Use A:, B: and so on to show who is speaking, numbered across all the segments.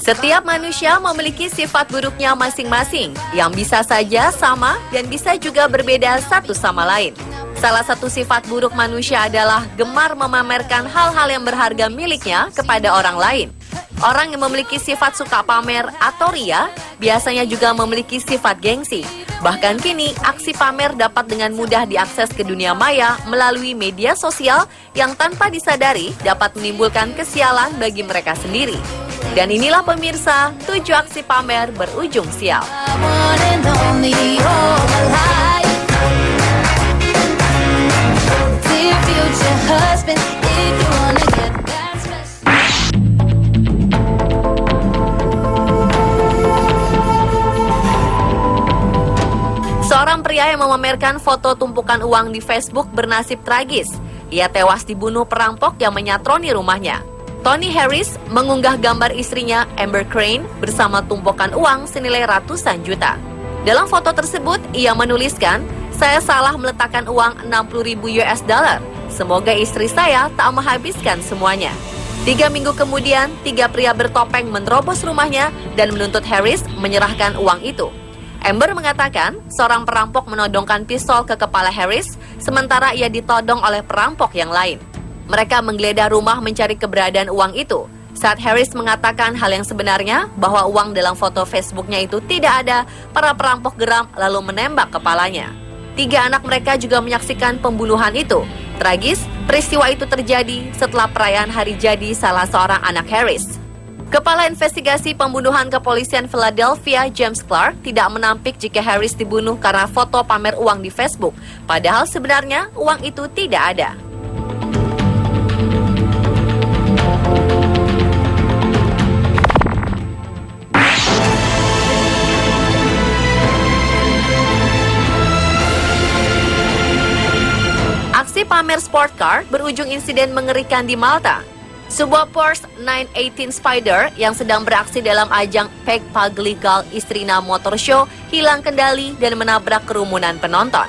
A: Setiap manusia memiliki sifat buruknya masing-masing yang bisa saja sama dan bisa juga berbeda satu sama lain. Salah satu sifat buruk manusia adalah gemar memamerkan hal-hal yang berharga miliknya kepada orang lain. Orang yang memiliki sifat suka pamer atau ria biasanya juga memiliki sifat gengsi. Bahkan kini, aksi pamer dapat dengan mudah diakses ke dunia maya melalui media sosial yang tanpa disadari dapat menimbulkan kesialan bagi mereka sendiri. Dan inilah pemirsa, 7 aksi pamer berujung sial. Seorang pria yang memamerkan foto tumpukan uang di Facebook bernasib tragis. Ia tewas dibunuh perampok yang menyatroni rumahnya. Tony Harris mengunggah gambar istrinya Amber Crane bersama tumpukan uang senilai ratusan juta. Dalam foto tersebut, ia menuliskan, "Saya salah meletakkan uang 60.000 US dollar. Semoga istri saya tak menghabiskan semuanya." 3 minggu kemudian, 3 pria bertopeng menerobos rumahnya dan menuntut Harris menyerahkan uang itu. Amber mengatakan seorang perampok menodongkan pistol ke kepala Harris, sementara ia ditodong oleh perampok yang lain. Mereka menggeledah rumah mencari keberadaan uang itu. Saat Harris mengatakan hal yang sebenarnya, bahwa uang dalam foto Facebooknya itu tidak ada, para perampok geram lalu menembak kepalanya. 3 anak mereka juga menyaksikan pembunuhan itu. Tragis, peristiwa itu terjadi setelah perayaan hari jadi salah seorang anak Harris. Kepala Investigasi Pembunuhan Kepolisian Philadelphia, James Clark, tidak menampik jika Harris dibunuh karena foto pamer uang di Facebook. Padahal sebenarnya uang itu tidak ada. Aksi pamer sport car berujung insiden mengerikan di Malta. Sebuah Porsche 918 Spider yang sedang beraksi dalam ajang Peg Pagligal Istrina Motor Show hilang kendali dan menabrak kerumunan penonton.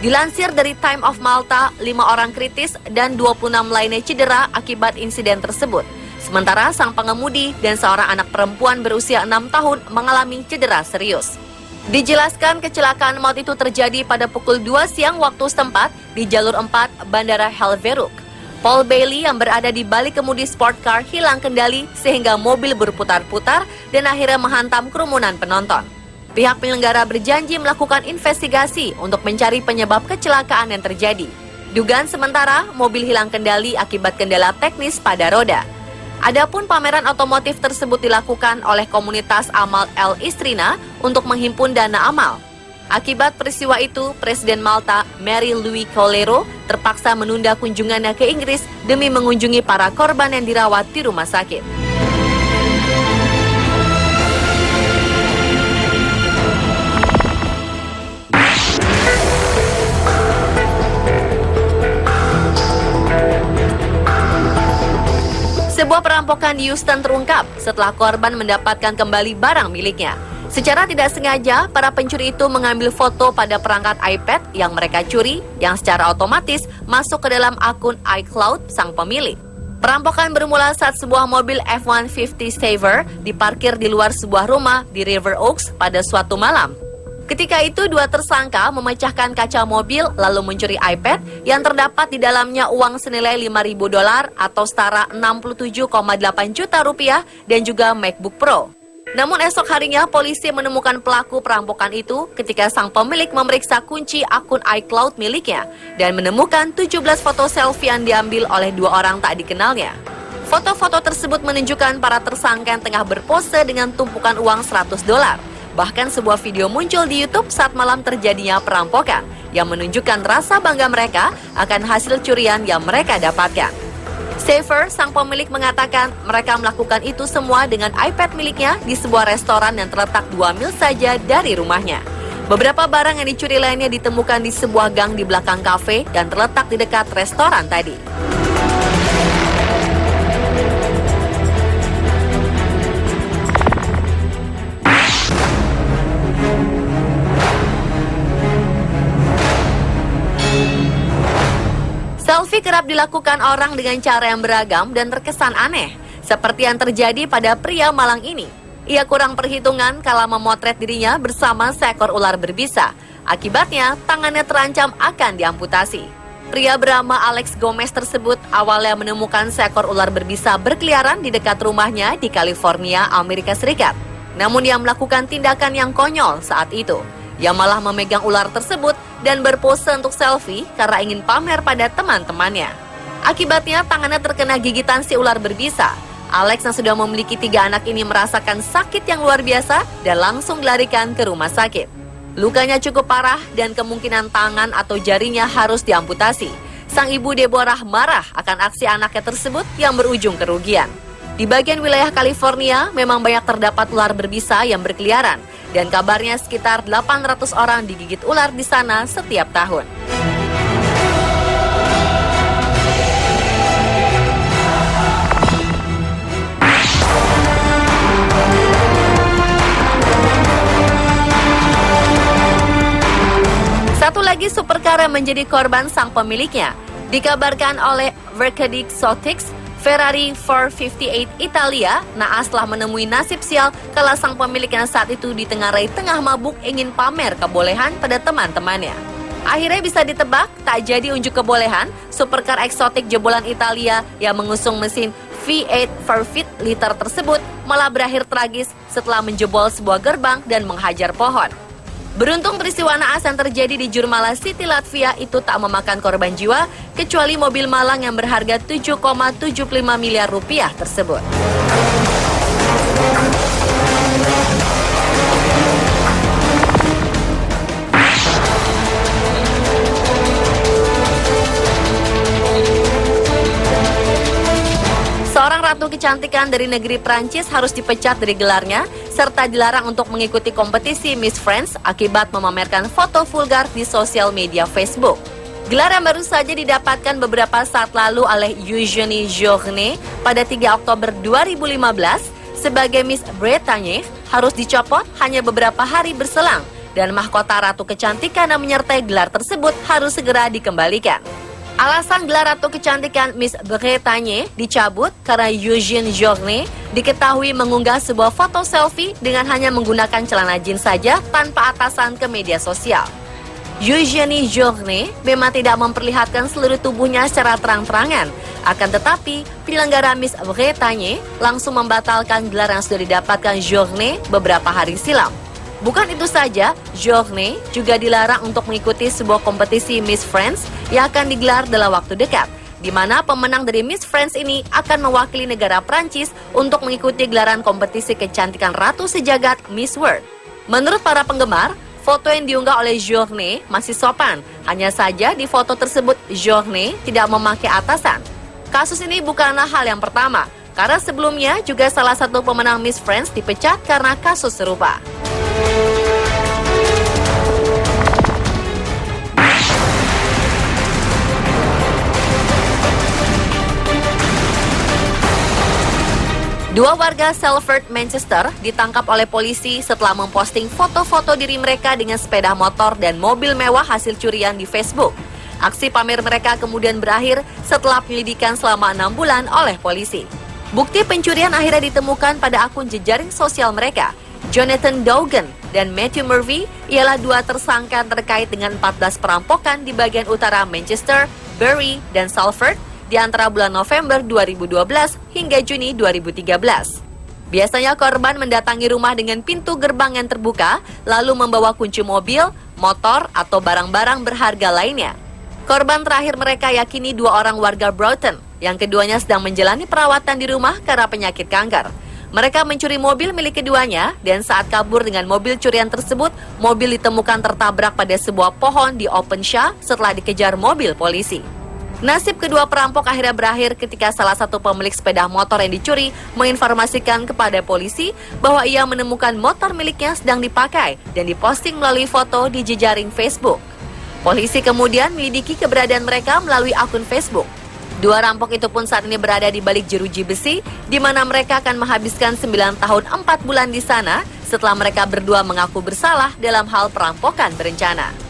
A: Dilansir dari Time of Malta, 5 orang kritis dan 26 lainnya cedera akibat insiden tersebut. Sementara sang pengemudi dan seorang anak perempuan berusia 6 tahun mengalami cedera serius. Dijelaskan kecelakaan maut itu terjadi pada pukul 2 siang waktu setempat di jalur 4 Bandara Helverup. Paul Bailey yang berada di balik kemudi sport car hilang kendali sehingga mobil berputar-putar dan akhirnya menghantam kerumunan penonton. Pihak penyelenggara berjanji melakukan investigasi untuk mencari penyebab kecelakaan yang terjadi. Dugaan sementara, mobil hilang kendali akibat kendala teknis pada roda. Adapun pameran otomotif tersebut dilakukan oleh komunitas amal El Istrina untuk menghimpun dana amal. Akibat peristiwa itu, Presiden Malta, Mary-Louise Colero, terpaksa menunda kunjungannya ke Inggris demi mengunjungi para korban yang dirawat di rumah sakit. Sebuah perampokan di Houston terungkap setelah korban mendapatkan kembali barang miliknya. Secara tidak sengaja, para pencuri itu mengambil foto pada perangkat iPad yang mereka curi, yang secara otomatis masuk ke dalam akun iCloud sang pemilik. Perampokan bermula saat sebuah mobil F-150 Saver diparkir di luar sebuah rumah di River Oaks pada suatu malam. Ketika itu, 2 tersangka memecahkan kaca mobil lalu mencuri iPad yang terdapat di dalamnya uang senilai $5.000 atau setara 67,8 juta rupiah dan juga MacBook Pro. Namun esok harinya polisi menemukan pelaku perampokan itu ketika sang pemilik memeriksa kunci akun iCloud miliknya dan menemukan 17 foto selfie yang diambil oleh 2 orang tak dikenalnya. Foto-foto tersebut menunjukkan para tersangka yang tengah berpose dengan tumpukan uang $100. Bahkan sebuah video muncul di YouTube saat malam terjadinya perampokan yang menunjukkan rasa bangga mereka akan hasil curian yang mereka dapatkan. Safer, sang pemilik mengatakan mereka melakukan itu semua dengan iPad miliknya di sebuah restoran yang terletak 2 mil saja dari rumahnya. Beberapa barang yang dicuri lainnya ditemukan di sebuah gang di belakang kafe dan terletak di dekat restoran tadi. Selfie kerap dilakukan orang dengan cara yang beragam dan terkesan aneh. Seperti yang terjadi pada pria Malang ini. Ia kurang perhitungan kala memotret dirinya bersama seekor ular berbisa. Akibatnya, tangannya terancam akan diamputasi. Pria bernama Alex Gomez tersebut awalnya menemukan seekor ular berbisa berkeliaran di dekat rumahnya di California, Amerika Serikat. Namun ia melakukan tindakan yang konyol saat itu. Ia malah memegang ular tersebut dan berpose untuk selfie karena ingin pamer pada teman-temannya. Akibatnya tangannya terkena gigitan si ular berbisa. Alex yang sudah memiliki 3 anak ini merasakan sakit yang luar biasa dan langsung dilarikan ke rumah sakit. Lukanya cukup parah dan kemungkinan tangan atau jarinya harus diamputasi. Sang ibu Deborah marah akan aksi anaknya tersebut yang berujung kerugian. Di bagian wilayah California memang banyak terdapat ular berbisa yang berkeliaran dan kabarnya sekitar 800 orang digigit ular di sana setiap tahun. Satu lagi supercar yang menjadi korban sang pemiliknya. Dikabarkan oleh Verkade Exotics, Ferrari 458 Italia naas telah menemui nasib sial kala sang pemiliknya saat itu ditengarai tengah mabuk ingin pamer kebolehan pada teman-temannya. Akhirnya bisa ditebak, tak jadi unjuk kebolehan, supercar eksotik jebolan Italia yang mengusung mesin V8 4 liter tersebut malah berakhir tragis setelah menjebol sebuah gerbang dan menghajar pohon. Beruntung peristiwa naas yang terjadi di Jurmala City, Latvia itu tak memakan korban jiwa, kecuali mobil malang yang berharga 7,75 miliar rupiah tersebut. Seorang ratu kecantikan dari negeri Prancis harus dipecat dari gelarnya, serta dilarang untuk mengikuti kompetisi Miss France akibat memamerkan foto vulgar di sosial media Facebook. Gelar yang baru saja didapatkan beberapa saat lalu oleh Eugénie Journet pada 3 Oktober 2015 sebagai Miss Bretagne harus dicopot hanya beberapa hari berselang dan mahkota ratu kecantikan yang menyertai gelar tersebut harus segera dikembalikan. Alasan gelar ratu kecantikan Miss Bretagne dicabut karena Eugénie Journet diketahui mengunggah sebuah foto selfie dengan hanya menggunakan celana jeans saja tanpa atasan ke media sosial. Eugénie Journet memang tidak memperlihatkan seluruh tubuhnya secara terang-terangan, akan tetapi penyelenggara Miss Bretagne langsung membatalkan gelar yang sudah didapatkan Journet beberapa hari silam. Bukan itu saja, Journet juga dilarang untuk mengikuti sebuah kompetisi Miss France yang akan digelar dalam waktu dekat, di mana pemenang dari Miss France ini akan mewakili negara Prancis untuk mengikuti gelaran kompetisi kecantikan Ratu Sejagat Miss World. Menurut para penggemar, foto yang diunggah oleh Journet masih sopan, hanya saja di foto tersebut Journet tidak memakai atasan. Kasus ini bukanlah hal yang pertama, karena sebelumnya juga salah satu pemenang Miss France dipecat karena kasus serupa. Dua warga Salford, Manchester ditangkap oleh polisi setelah memposting foto-foto diri mereka dengan sepeda motor dan mobil mewah hasil curian di Facebook. Aksi pamer mereka kemudian berakhir setelah penyelidikan selama 6 bulan oleh polisi. Bukti pencurian akhirnya ditemukan pada akun jejaring sosial mereka. Jonathan Dougan dan Matthew Murphy ialah 2 tersangka terkait dengan 14 perampokan di bagian utara Manchester, Bury, dan Salford di antara bulan November 2012 hingga Juni 2013. Biasanya korban mendatangi rumah dengan pintu gerbang yang terbuka, lalu membawa kunci mobil, motor, atau barang-barang berharga lainnya. Korban terakhir mereka yakini 2 orang warga Broughton, yang keduanya sedang menjalani perawatan di rumah karena penyakit kanker. Mereka mencuri mobil milik keduanya, dan saat kabur dengan mobil curian tersebut, mobil ditemukan tertabrak pada sebuah pohon di Openshaw setelah dikejar mobil polisi. Nasib kedua perampok akhirnya berakhir ketika salah satu pemilik sepeda motor yang dicuri menginformasikan kepada polisi bahwa ia menemukan motor miliknya sedang dipakai dan diposting melalui foto di jejaring Facebook. Polisi kemudian menyelidiki keberadaan mereka melalui akun Facebook. 2 rampok itu pun saat ini berada di balik jeruji besi, di mana mereka akan menghabiskan 9 tahun 4 bulan di sana setelah mereka berdua mengaku bersalah dalam hal perampokan berencana.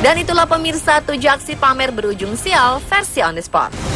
A: Dan itulah pemirsa 7 aksi pamer berujung sial versi On The Spot.